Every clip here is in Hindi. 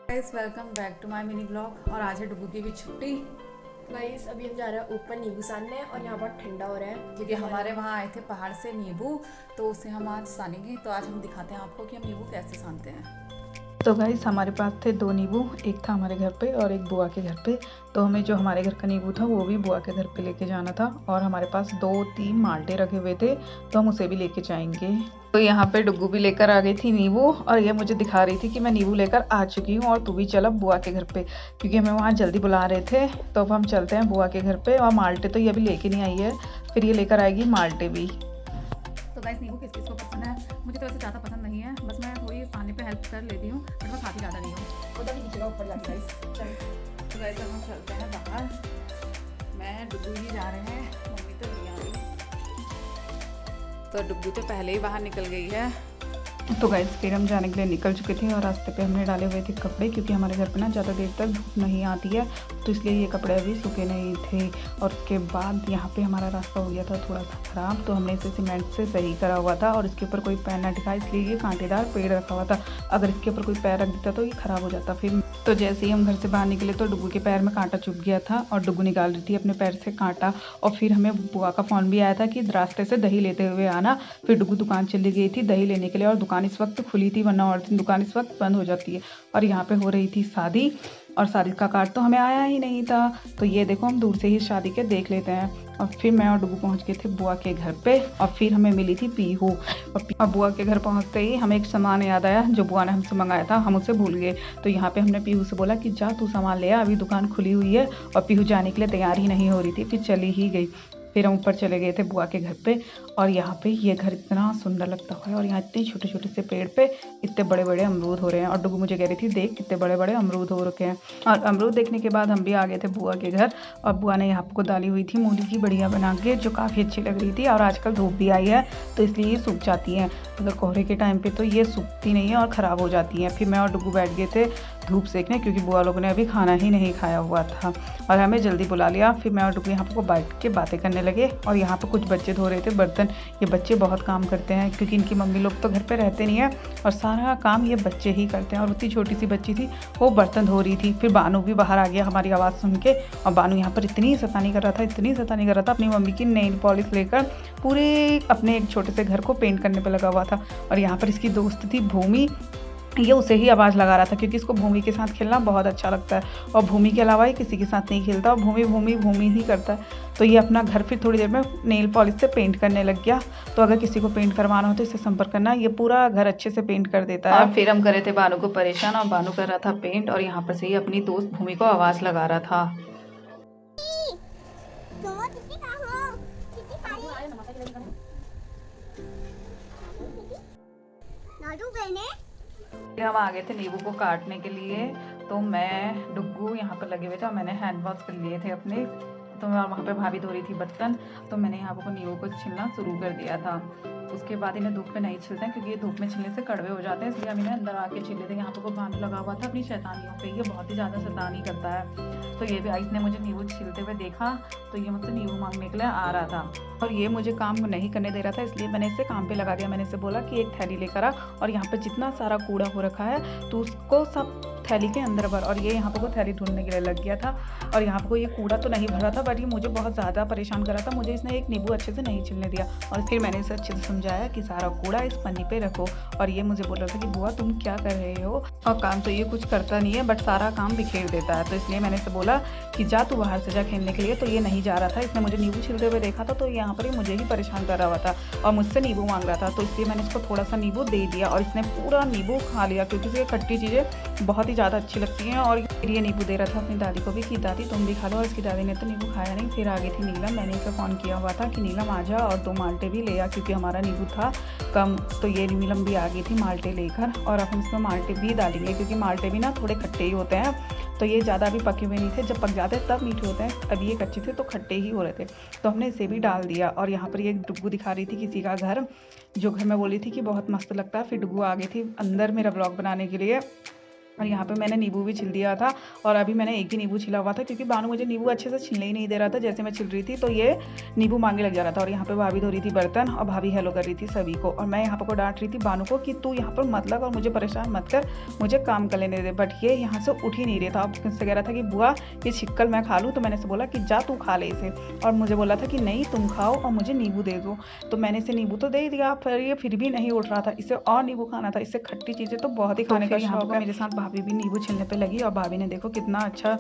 Guys welcome back to my mini blog. और आज है डुगू की भी छुट्टी गाइस अभी हम जा रहे हैं ऊपर नींबू सानने और यहाँ बहुत ठंडा हो रहा है क्योंकि हमारे वहाँ आए थे पहाड़ से नींबू, तो उसे हम आज सानेंगे। तो आज हम दिखाते हैं आपको कि हम नींबू कैसे सानते हैं। तो गाइस हमारे पास थे 2 नींबू, एक था हमारे घर पे और एक बुआ के घर पे। तो हमें जो हमारे घर का नींबू था वो भी बुआ के घर पे लेके जाना था और हमारे पास 2-3 माल्टे रखे हुए थे, तो हम उसे भी लेके जाएंगे। तो यहाँ पे डुग्गू भी लेकर आ गई थी नींबू और ये मुझे दिखा रही थी कि मैं नींबू लेकर आ चुकी हूँ और तू भी चल अब बुआ के घर पे, क्योंकि हमें वहाँ जल्दी बुला रहे थे। तो अब हम चलते हैं बुआ के घर पे। और माल्टे तो ये अभी लेके नहीं आई है, फिर ये लेकर आएगी माल्टे भी। तो गाइस नींबू किस किस को पसंद है? मुझे तो वैसे ज़्यादा पसंद नहीं है, बस मैं थोड़ी सानने पे हेल्प कर लेती हूँ, बट मैं खाती ज़्यादा नहीं हूँ। उधर भी नीचे ऊपर जाके गाइस। तो गाइस अब हम चलते हैं बाहर। मैं डुग्गू ही जा रहे हैं, मम्मी तो नहीं आ रही। तो डुग्गू तो पहले ही बाहर निकल गई है। तो गाइस फिर हम जाने के लिए निकल चुके थे और रास्ते पे हमने डाले हुए थे कपड़े, क्योंकि हमारे घर पे ना ज़्यादा देर तक धूप नहीं आती है, तो इसलिए ये कपड़े अभी सूखे नहीं थे। और उसके बाद यहाँ पे हमारा रास्ता हो गया था थोड़ा सा ख़राब, तो हमने इसे सीमेंट से सही करा हुआ था और इसके ऊपर कोई पैर ना टिका, इसलिए ये कांटेदार पेड़ रखा हुआ था। अगर इसके ऊपर कोई पैर रख देता तो ये ख़राब हो जाता। फिर तो जैसे ही हम घर से बाहर निकले तो डुग्गू के पैर में कांटा चुभ गया था और डुग्गू निकाल रही थी अपने पैर से कांटा। और फिर हमें बुआ का फ़ोन भी आया था कि रास्ते से दही लेते हुए आना। फिर डुग्गू दुकान चली गई थी दही लेने के लिए, और दुकान इस वक्त खुली थी, वरना और दिन दुकान इस वक्त बंद हो जाती है। और यहाँ पे हो रही थी शादी, और शादी का कार्ड तो हमें आया ही नहीं था। तो ये देखो हम दूर से ही शादी के देख लेते हैं। और फिर मैं और डुग्गू पहुँच गए थे बुआ के घर पे, और फिर हमें मिली थी पीहू। और बुआ के घर पहुँचते ही हमें एक सामान याद आया जो बुआ ने हमसे मंगाया था, हम उसे भूल गए। तो यहाँ पे हमने पीहू से बोला कि जा तू सामान ले आ, अभी दुकान खुली हुई है। और पीहू जाने के लिए तैयार ही नहीं हो रही थी, फिर चली ही गई। फिर हम ऊपर चले गए थे बुआ के घर पे, और यहाँ पे ये घर इतना सुंदर लगता है। और यहाँ इतने छोटे छोटे से पेड़ पे इतने बड़े बड़े अमरूद हो रहे हैं। और डुग्गू मुझे कह रही थी देख कितने बड़े बड़े अमरूद हो रखे हैं। और अमरूद देखने के बाद हम भी आ गए थे बुआ के घर, और बुआ ने यहाँ को डाली हुई थी मूली की बढ़िया बना के, जो काफ़ी अच्छी लग रही थी। और आजकल धूप भी आई है तो इसलिए ये सूख जाती हैं, अगर कोहरे के टाइम पे तो ये सूखती नहीं है और ख़राब हो जाती हैं। फिर मैं और डुग्गू बैठ गए थे धूप सेकने, क्योंकि बुआ लोगों ने अभी खाना ही नहीं खाया हुआ था और हमें जल्दी बुला लिया। फिर मैं और डुग्गू यहाँ पर बैठ के बातें करने लगे। और यहाँ पर कुछ बच्चे धो रहे थे बर्तन। ये बच्चे बहुत काम करते हैं, क्योंकि इनकी मम्मी लोग तो घर पे रहते नहीं है और सारा काम ये बच्चे ही करते हैं। और उतनी छोटी सी बच्ची थी वो बर्तन धो रही थी। फिर बानू भी बाहर आ गया हमारी आवाज़ सुन के, और बानू यहाँ पर इतनी शैतानी कर रहा था, इतनी शैतानी कर रहा था, अपनी मम्मी की नेल पॉलिश लेकर पूरे अपने एक छोटे से घर को पेंट करने पर लगा हुआ था। और यहाँ पर इसकी दोस्त थी भूमि, ये उसे ही आवाज़ लगा रहा था, क्योंकि इसको भूमि के साथ खेलना बहुत अच्छा लगता है। और भूमि के अलावा ये किसी के साथ नहीं खेलता, और भूमि भूमि भूमि ही करता है। तो ये अपना घर फिर थोड़ी देर में नेल पॉलिश से पेंट करने लग गया। तो अगर किसी को पेंट करवाना हो तो इससे संपर्क करना, ये पूरा घर अच्छे से पेंट कर देता है। फिर हम करे थे बानू को परेशान, और बानू कर रहा था पेंट, और यहाँ पर से ही अपनी दोस्त भूमि को आवाज़ लगा रहा था। फिर हम आ गए थे नींबू को काटने के लिए। तो मैं डुग्गू यहाँ पर लगे हुए थे और मैंने हैंड वॉश कर लिए थे अपने। तो मैं वहाँ पे भाभी धो रही थी बर्तन, तो मैंने यहाँ पर नींबू को छीलना शुरू कर दिया था। उसके बाद इन्हें धूप में नहीं छिलते हैं, क्योंकि ये धूप में छिलने से कड़वे हो जाते हैं, इसलिए हम इन्हें अंदर आके छिल लेते हैं। यहाँ पर वो बांध लगा हुआ था अपनी शैतानियों पे, ये बहुत ही ज़्यादा शैतानी करता है। तो ये भी आइस ने मुझे नींबू छिलते हुए देखा, तो ये मुझसे नींबू मांगने के लिए आ रहा था, और ये मुझे काम नहीं करने दे रहा था, इसलिए मैंने इसे काम पे लगा दिया। मैंने इसे बोला कि एक थैली लेकर आ, और यहाँ पे जितना सारा कूड़ा हो रखा है तो उसको सब थैली के अंदर भर। और ये यहाँ पर वो थैली ढूंढने के लिए लग गया था, और यहाँ पर ये कूड़ा तो नहीं भरा था, बट ये मुझे बहुत ज़्यादा परेशान कर रहा था। मुझे इसने एक नींबू अच्छे से नहीं छिलने दिया, और फिर मैंने इसे अच्छे से समझाया कि सारा कूड़ा इस पन्नी पे रखो। और ये मुझे बोल रहा था कि बुआ तुम क्या कर रहे हो, और काम तो ये कुछ करता नहीं है, बट सारा काम बिखेर देता है। तो इसलिए मैंने इसे बोला कि जा तू बाहर से जा खेलने के लिए। तो ये नहीं जा रहा था, इसने मुझे नींबू छिलते हुए देखा था, तो यहाँ पर ये मुझे ही परेशान कर रहा हुआ था और मुझसे नींबू मांग रहा था। तो इसलिए मैंने इसको थोड़ा सा नींबू दे दिया, और इसने पूरा नींबू खा लिया, क्योंकि इसे खट्टी चीज़ें बहुत ही ज़्यादा अच्छी लगती हैं। और फिर ये नींबू दे रहा था अपनी दादी को भी कि दादी तुम भी खा लो, और इसकी दादी ने तो नींबू खाया नहीं। फिर आ गई थी नीलम, मैंने इसे फ़ोन किया हुआ था कि नीलम आ जा और 2 माल्टे भी ले आ, क्योंकि हमारा नींबू था कम। तो ये नीलम भी आ गई थी माल्टे लेकर, और अब हम इसमें माल्टे भी डालेंगे, क्योंकि माल्टे भी ना थोड़े खट्टे ही होते हैं। तो ये ज़्यादा भी पके हुए नहीं थे, जब पक जाते तब मीठे होते हैं, अभी ये कच्चे थे तो खट्टे ही हो रहे थे। तो हमने इसे भी डाल दिया। और यहाँ पर ये डुग्गू दिखा रही थी किसी का घर, जो घर में बोली थी कि बहुत मस्त लगता है। फिर डुग्गू आ गई थी अंदर मेरा ब्लॉग बनाने के लिए, और यहाँ पे मैंने नींबू भी छिल दिया था और अभी मैंने एक भी नींबू छिला हुआ था क्योंकि बानू मुझे नींबू अच्छे से छिलने ही नहीं दे रहा था। जैसे मैं छिल रही थी तो ये नींबू मांगने लग जा रहा था। और यहाँ पे भाभी धो रही थी बर्तन और भाभी हेलो कर रही थी सभी को। और मैं यहाँ पर को डांट रही थी बानू को कि तू यहाँ पर मत लग और मुझे परेशान मत कर, मुझे काम कर लेने दे। बट ये यहाँ से उठ ही नहीं रहा था। अब मुझसे कह रहा था कि बुआ ये छिक्कल मैं खा लूँ, तो मैंने से बोला कि जा तू खा ले इसे। और मुझे बोला था कि नहीं तुम खाओ और मुझे नींबू दे दो, तो मैंने इसे नींबू तो दे ही दिया। फिर भी नहीं उठ रहा था, इसे और नींबू खाना था। इससे खट्टी चीज़ें तो बहुत ही खाने का शौक है। मेरे साथ भाभी भी नींबू छिलने पे लगी और भाभी ने देखो कितना अच्छा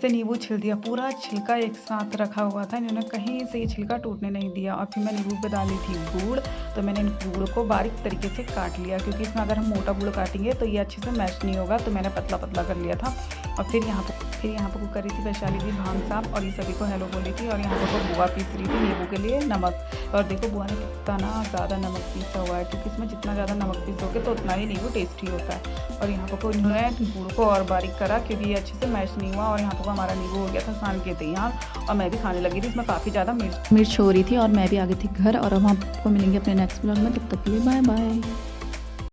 से नींबू छिल दिया। पूरा छिलका एक साथ रखा हुआ था, इन्होंने कहीं से ये छिलका टूटने नहीं दिया। और फिर मैं नींबू पे डाली थी गुड़, तो मैंने गुड़ को बारीक तरीके से काट लिया क्योंकि इसमें अगर हम मोटा गुड़ काटेंगे तो ये अच्छे से मैश नहीं होगा, तो मैंने पतला पतला कर लिया था। और फिर यहाँ पर कर रही थी वैशाली दी भांग साहब और ये सभी को हेलो बोली थी। और यहाँ पर बुआ पीस रही थी नींबू के लिए नमक। और देखो बुआ ने कितना ज़्यादा नमक पीसा हुआ है क्योंकि इसमें जितना ज़्यादा नमक पीसोगे तो उतना ही नींबू टेस्टी होता है। और यहाँ पर इन्होंने गुड़ को और बारीक करा क्योंकि ये अच्छे से मैश नहीं हुआ। और यहाँ पर हमारा नींबू हो गया था सान के तैयार और मैं भी खाने लगी थी। इसमें काफ़ी ज़्यादा मिर्च हो रही थी और मैं भी आ गई थी घर। और अब हम आपको मिलेंगे अपने नेक्स्ट ब्लॉग में, तब तक के लिए बाय बाय।